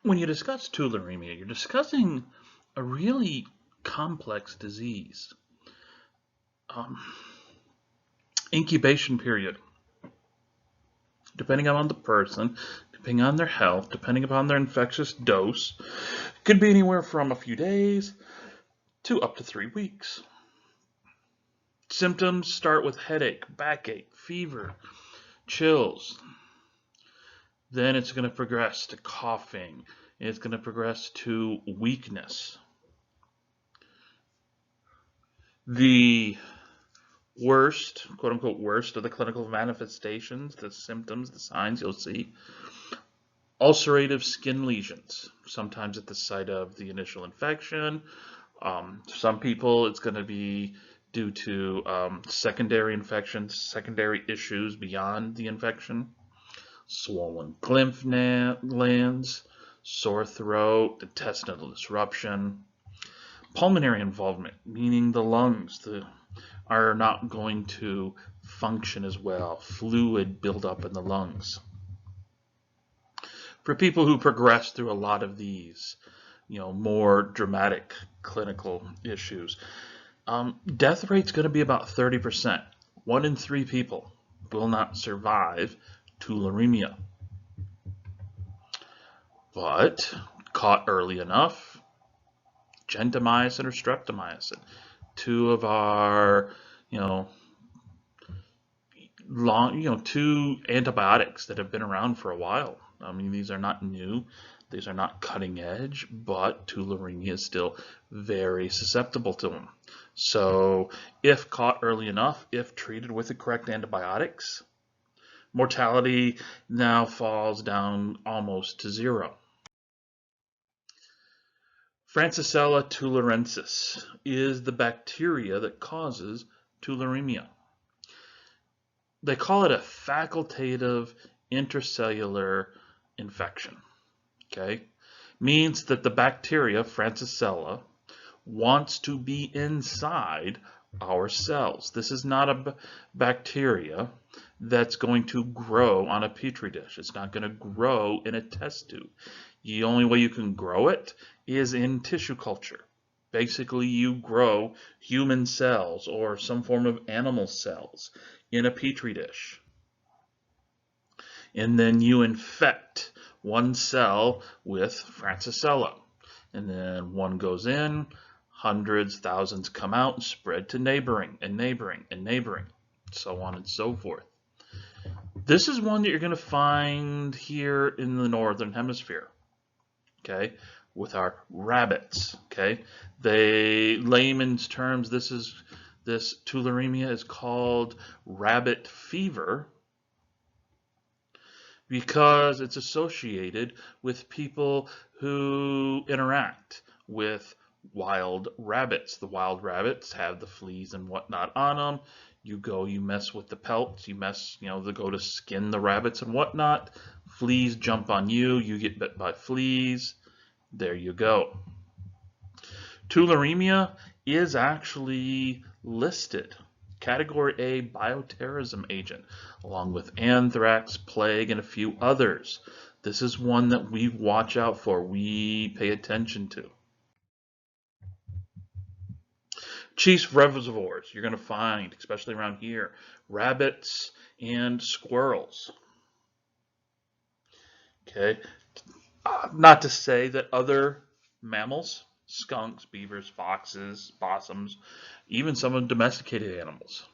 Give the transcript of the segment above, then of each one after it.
When you discuss tularemia, you're discussing a really complex disease. Um, Incubation period, depending on the person, depending on their health, depending upon their infectious dose, could be anywhere from a few days to up to 3 weeks. Symptoms start with headache, backache, fever, chills. Then it's going to progress to coughing. It's going to progress to weakness. The worst, quote unquote, worst of the clinical manifestations, the symptoms, the signs you'll see: ulcerative skin lesions, sometimes at the site of the initial infection. Some people, it's going to be due to secondary infections, secondary issues beyond the infection. Swollen lymph glands, sore throat, intestinal disruption. Pulmonary involvement, meaning the lungs are not going to function as well. Fluid buildup in the lungs. For people who progress through a lot of these, more dramatic clinical issues, death rate's going to be about 30%. 1 in 3 people will not survive tularemia. But caught early enough, gentamicin or streptomycin, two of our, two antibiotics that have been around for a while. I mean, these are not new. These are not cutting edge, but tularemia is still very susceptible to them. So if caught early enough, if treated with the correct antibiotics, mortality now falls down almost to 0. Francisella tularensis is the bacteria that causes tularemia. They call it a facultative intracellular infection. Okay? Means that the bacteria, Francisella, wants to be inside our cells. This is not a bacteria that's going to grow on a petri dish. It's not going to grow in a test tube. The only way you can grow it is in tissue culture. Basically, you grow human cells or some form of animal cells in a petri dish. And then you infect one cell with Francisella. And then one goes in, hundreds, thousands come out and spread to neighboring and neighboring and neighboring, so on and so forth. This is one that you're going to find here in the northern hemisphere, okay, with our rabbits, okay. Layman's terms, this tularemia is called rabbit fever because it's associated with people who interact with wild rabbits. The wild rabbits have the fleas and whatnot on them. You mess with the pelts, they go to skin the rabbits and whatnot. Fleas jump on you, you get bit by fleas. There you go. Tularemia is actually listed Category A bioterrorism agent, along with anthrax, plague, and a few others. This is one that we watch out for, we pay attention to. Chief reservoirs you're going to find, especially around here, rabbits and squirrels. Okay, not to say that other mammals, skunks, beavers, foxes, possums, even some of domesticated animals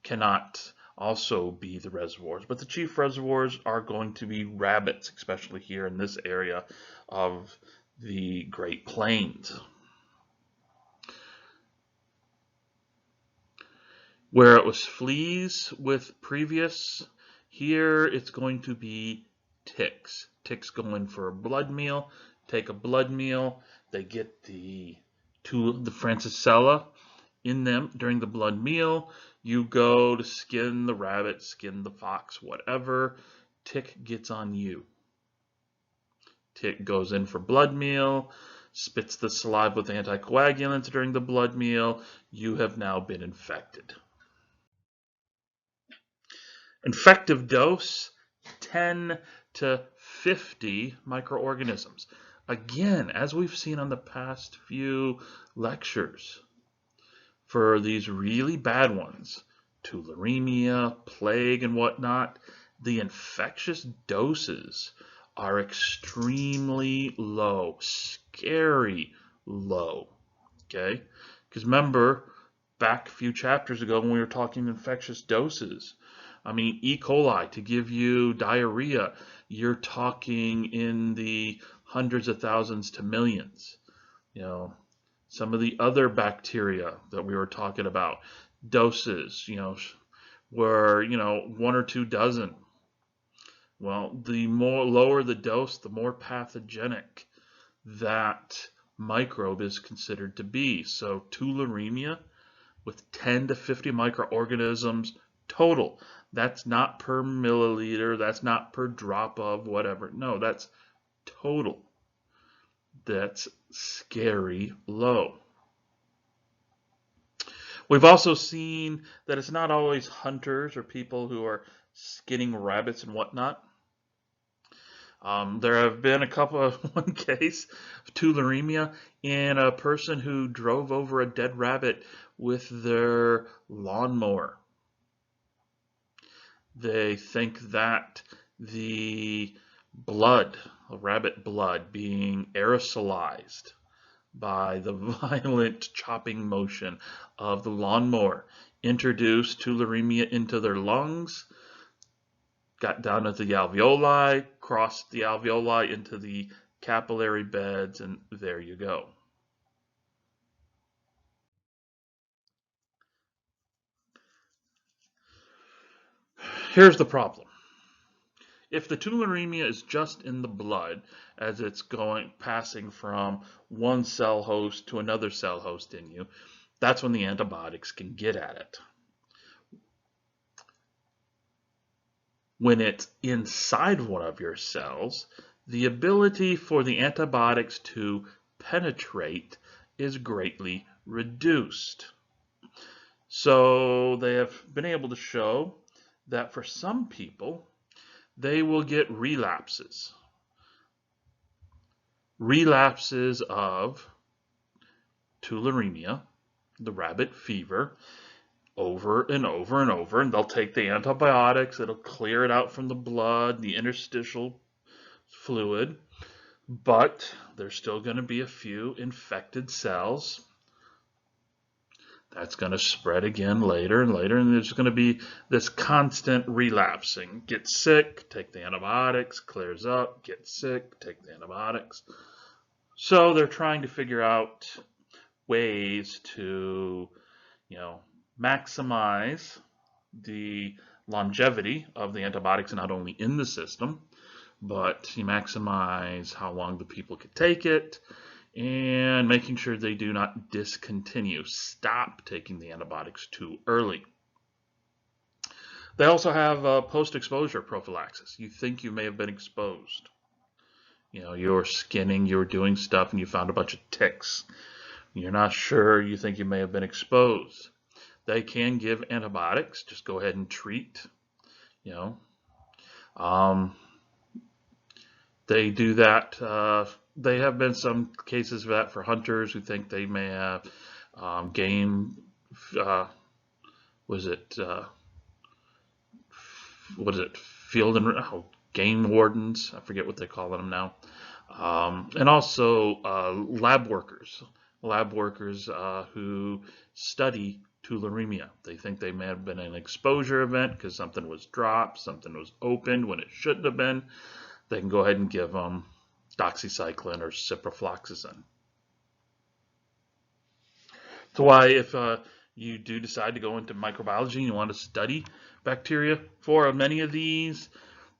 cannot also be the reservoirs, but the chief reservoirs are going to be rabbits, especially here in this area of the Great Plains. Where it was fleas with previous, here it's going to be ticks. Ticks go in for a blood meal, take a blood meal, they get the Francisella in them during the blood meal. You go to skin the rabbit, skin the fox, whatever. Tick gets on you. Tick goes in for blood meal, spits the saliva with anticoagulants during the blood meal. You have now been infected. Infective dose, 10 to 50 microorganisms. Again, as we've seen on the past few lectures, for these really bad ones, tularemia, plague, and whatnot, the infectious doses are extremely low, scary low, okay? Because remember, back a few chapters ago when we were talking infectious doses, I mean, E. coli, to give you diarrhea, you're talking in the hundreds of thousands to millions. You know, some of the other bacteria that we were talking about, doses, were, 1 or 2 dozen. Well, the more lower the dose, the more pathogenic that microbe is considered to be. So tularemia with 10 to 50 microorganisms total. That's not per milliliter, that's not per drop of whatever. No, that's total. That's scary low. We've also seen that it's not always hunters or people who are skinning rabbits and whatnot. There have been a couple of one case of tularemia in a person who drove over a dead rabbit with their lawnmower. They think that the blood, rabbit blood, being aerosolized by the violent chopping motion of the lawnmower, introduced tularemia into their lungs, got down into the alveoli, crossed the alveoli into the capillary beds, and there you go. Here's the problem. If the tularemia is just in the blood as it's passing from one cell host to another cell host in you, that's when the antibiotics can get at it. When it's inside one of your cells, the ability for the antibiotics to penetrate is greatly reduced. So they have been able to show that for some people, they will get relapses. Relapses of tularemia, the rabbit fever, over and over and over, and they'll take the antibiotics, it'll clear it out from the blood, the interstitial fluid, but there's still going to be a few infected cells. That's going to spread again later and later, and there's going to be this constant relapsing. Get sick, take the antibiotics, clears up, get sick, take the antibiotics. So they're trying to figure out ways to, maximize the longevity of the antibiotics not only in the system, but you maximize how long the people could take it, and making sure they do not discontinue, stop taking the antibiotics too early. They also have post-exposure prophylaxis. You think you may have been exposed. You're skinning, you're doing stuff, and you found a bunch of ticks. You're not sure, you think you may have been exposed. They can give antibiotics, just go ahead and treat, They do that. They have been some cases of that for hunters who think they may have game, field and game wardens. I forget what they call them now. And also lab workers who study tularemia. They think they may have been an exposure event because something was dropped, something was opened when it shouldn't have been. They can go ahead and give them doxycycline or ciprofloxacin. So why, if you do decide to go into microbiology and you want to study bacteria, for many of these,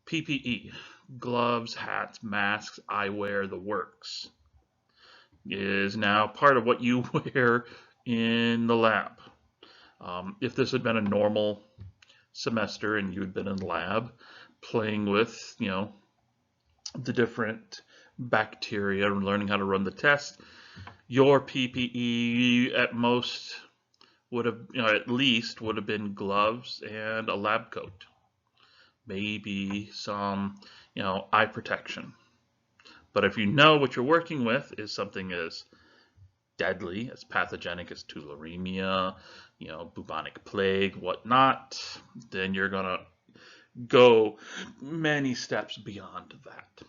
PPE, gloves, hats, masks, eyewear, the works, is now part of what you wear in the lab. If this had been a normal semester and you had been in the lab playing with, the different bacteria and learning how to run the test, your PPE at most would have, at least would have been gloves and a lab coat, maybe some, eye protection. But if you know what you're working with is something as deadly, as pathogenic as tularemia, bubonic plague, whatnot, then you're going to go many steps beyond that.